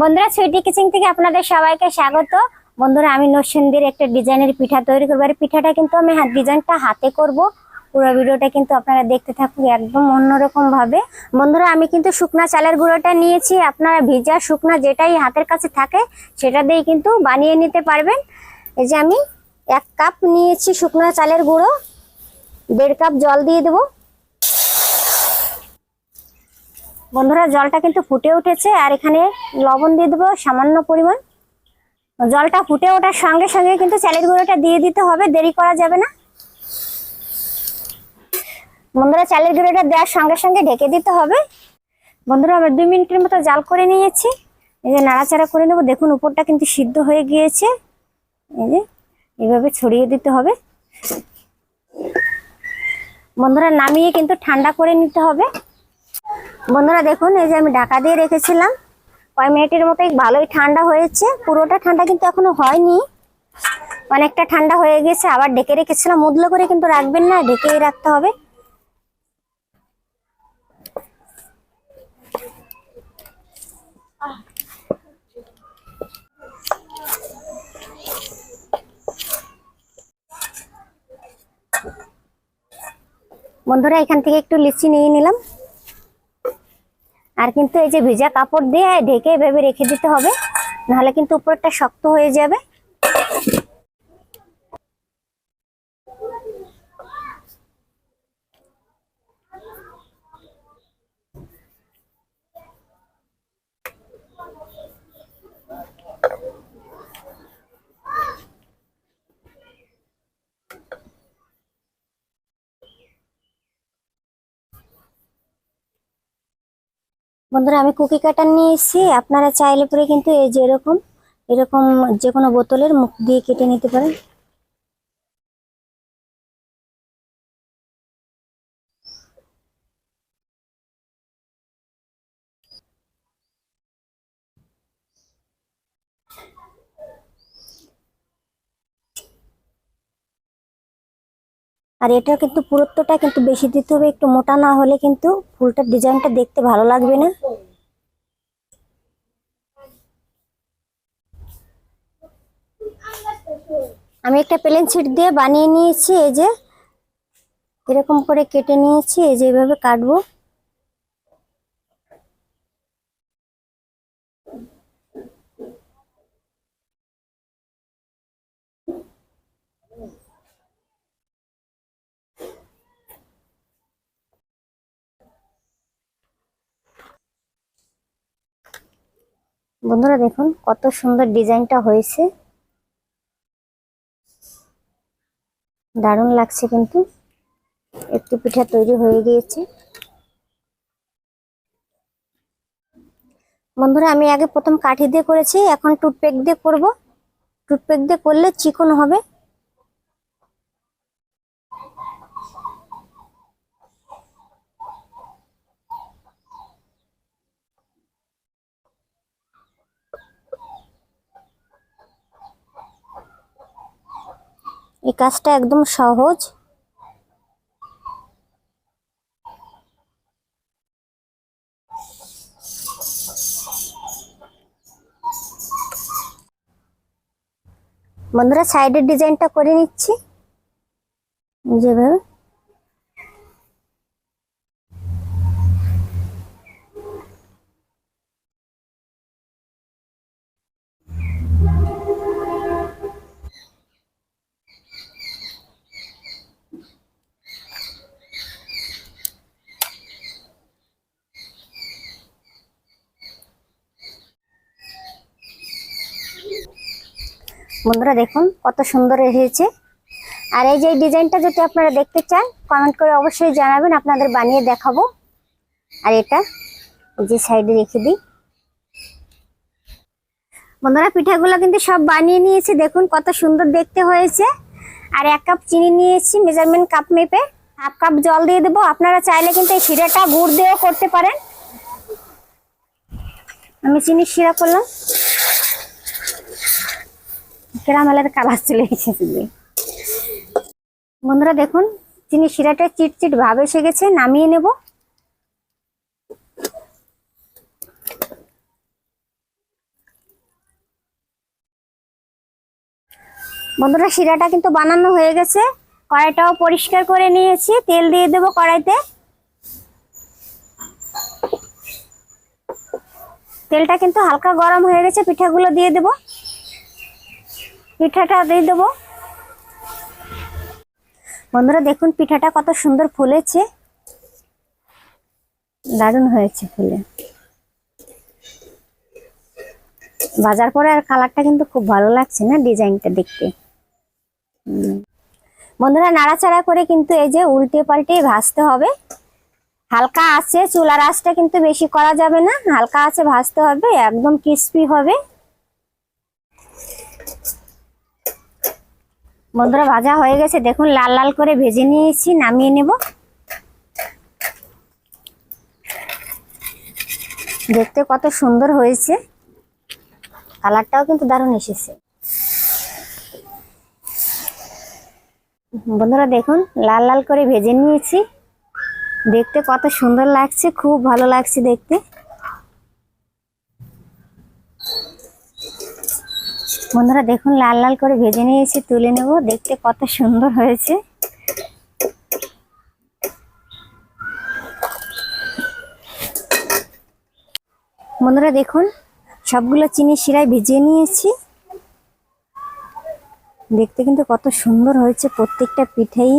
বন্ধুরা, সুইটি কিচেন থেকে আপনাদের সবাইকে স্বাগত। বন্ধুরা, আমি নরসিংদীর একটা ডিজাইনের পিঠা তৈরি করবো। আর পিঠাটা কিন্তু আমি ডিজাইনটা হাতে করব। পুরো ভিডিওটা কিন্তু আপনারা দেখতে থাকুন একদম অন্যরকম ভাবে। বন্ধুরা, আমি কিন্তু শুকনা চালের গুঁড়োটা নিয়েছি। আপনারা ভিজা শুকনা যেটাই হাতের কাছে থাকে সেটা দিয়ে কিন্তু বানিয়ে নিতে পারবেন। এই যে আমি 1 কাপ নিয়েছি শুকনা চালের গুঁড়ো, 1.5 কাপ জল দিয়ে দেবো। বন্ধুরা, জলটা কিন্তু ফুটে উঠেছে। আর এখানে লবণ দিয়ে দেবো সামান্য পরিমাণ। জলটা ফুটে ওঠার সঙ্গে সঙ্গে কিন্তু চালের গুঁড়োটা দিয়ে দিতে হবে, দেরি করা যাবে না। বন্ধুরা, চালের গুঁড়োটা দেওয়ার সঙ্গে সঙ্গে ঢেকে দিতে হবে। বন্ধুরা, আমি 2 মিনিটের মতো জাল করে নিয়েছি। এই যে নাড়াচাড়া করে নেবো। দেখুন উপরটা কিন্তু সিদ্ধ হয়ে গিয়েছে। এই যে এইভাবে ছড়িয়ে দিতে হবে। বন্ধুরা, নামিয়ে কিন্তু ঠান্ডা করে নিতে হবে। বন্ধুরা দেখুন, এই যে আমি ঢাকা দিয়ে রেখেছিলাম কয়েক মিনিটের মতো, ভালোই ঠান্ডা হয়েছে। পুরোটা ঠান্ডা কিন্তু এখনো হয়নি, অনেকটা ঠান্ডা হয়ে গেছে। আবার ঢেকে রেখেছিলাম, মুদলো করে কিন্তু রাখবেন না, ঢেকেই রাখতে হবে। বন্ধুরা, এখান থেকে একটু লিচি নিয়ে নিলাম। আর কিন্তু এই যে ভিজা কাপড় দিয়ে ঢেকে এভাবে রেখে দিতে হবে, নাহলে কিন্তু উপরটা শক্ত হয়ে যাবে। বন্ধুরা, আমি কুকি কাটার নিয়ে এসেছি। আপনারা চাইলে পরে কিন্তু এই যে এরকম যে কোনো বোতলের মুখ দিয়ে কেটে নিতে পারেন। আর এটা কিন্তু পুরুত্বটা কিন্তু বেশি দিতে হবে, একটু মোটা না হলে কিন্তু ফুলটার ডিজাইনটা দেখতে ভালো লাগবে না। আমি একটা প্লেন শিট দিয়ে বানিয়ে নিয়েছি। এই যে এরকম করে কেটে নিয়েছি। এই যে এইভাবে কাটবো। বন্ধুরা দেখুন কত সুন্দর ডিজাইনটা হয়েছে, দারুণ লাগছে। কিন্তু একটি পিঠা তৈরি হয়ে গিয়েছে। বন্ধুরা, আমি আগে প্রথম কাঠি দিয়ে করেছি, এখন টুথপিক দিয়ে করব। টুথপিক দিয়ে করলে চিকন হবে। এই কাজটা একদম সহজ। বন্ধুরা, সাইডের ডিজাইনটা করে নিচ্ছি যেভাবে। বন্ধুরা দেখুন কত সুন্দর হয়েছে। আর এই যে ডিজাইনটা যদি আপনারা দেখতে চান কমেন্ট করে অবশ্যই জানাবেন, আপনাদের বানিয়ে দেখাবো। আর এটা যে সাইডে রেখে দিই। বন্ধুরা, পিঠাগুলো কিন্তু সব বানিয়ে নিয়েছি, দেখুন কত সুন্দর দেখতে হয়েছে। আর 1 কাপ চিনি নিয়েছি মেজারমেন্ট কাপ মেপে। 1/2 কাপ জল দিয়ে দেবো। আপনারা চাইলে কিন্তু এই শিরাটা গুড় দিয়েও করতে পারেন। আমি চিনির শিরা করলাম। ক্যারামেলের কালার চলে এসেছে। বন্ধুরা দেখুন চিনির শিরাটা চিটচিট ভাব এসে গেছে, নামিয়ে নেব। বন্ধুরা শিরাটা কিন্তু বানানো হয়ে গেছে, কড়াইটাও পরিষ্কার করে নিয়েছি। তেল দিয়ে দেবো কড়াইতে। তেলটা কিন্তু হালকা গরম হয়ে গেছে, পিঠাগুলো দিয়ে দেবো। পিঠাটা দিয়ে দেবো। বন্ধুরা দেখুন পিঠাটা কত সুন্দর ফুলেছে, দারুণ হয়েছে ফুলে। ভাজার পরে আর কালারটা কিন্তু খুব ভালো লাগছে না, ডিজাইনটা দেখতে। বন্ধুরা নাড়াচাড়া করে কিন্তু এই যে উল্টে পাল্টে ভাজতে হবে। হালকা আছে, চুলার আঁচটা কিন্তু বেশি করা যাবে না, হালকা আছে ভাজতে হবে, একদম ক্রিস্পি হবে। বন্ধুরা ভাজা হয়ে গেছে, দেখুন লাল লাল করে ভেজে নিয়েছি, নামিয়ে নেব। দেখতে কত সুন্দর হয়েছে, কালারটাও কিন্তু দারুণ এসেছে। বন্ধুরা দেখুন লাল লাল করে ভেজে নিয়েছি, দেখতে কত সুন্দর লাগছে, খুব ভালো লাগছে দেখতে। বন্ধুরা দেখুন লাল লাল করে ভেজে নিয়েছি, তুলে নেব। দেখতে কত সুন্দর হয়েছে। বন্ধুরা দেখুন সবগুলো চিনি শিরায় ভিজিয়ে নিয়েছি, দেখতে কিন্তু কত সুন্দর হয়েছে প্রত্যেকটা পিঠেই।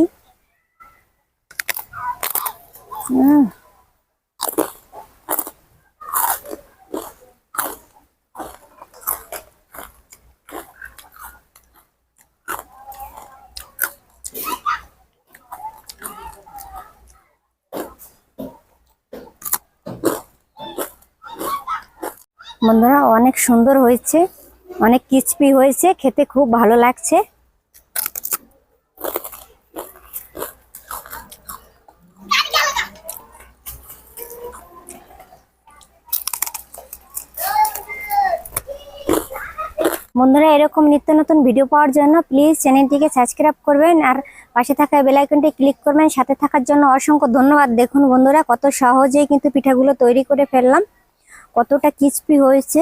বন্ধুরা অনেক সুন্দর হয়েছে, অনেক ক্রিস্পি হয়েছে, খেতে খুব ভালো লাগছে। বন্ধুরা এরকম নিত্য নতুন ভিডিও পাওয়ার জন্য প্লিজ চ্যানেলটিকে সাবস্ক্রাইব করবেন আর পাশে থাকা বেল আইকনটি ক্লিক করবেন। সাথে থাকার জন্য অসংখ্য ধন্যবাদ। দেখুন বন্ধুরা কত সহজেই কিন্তু পিঠাগুলো তৈরি করে ফেললাম, কতটা ক্রিস্পি হয়েছে।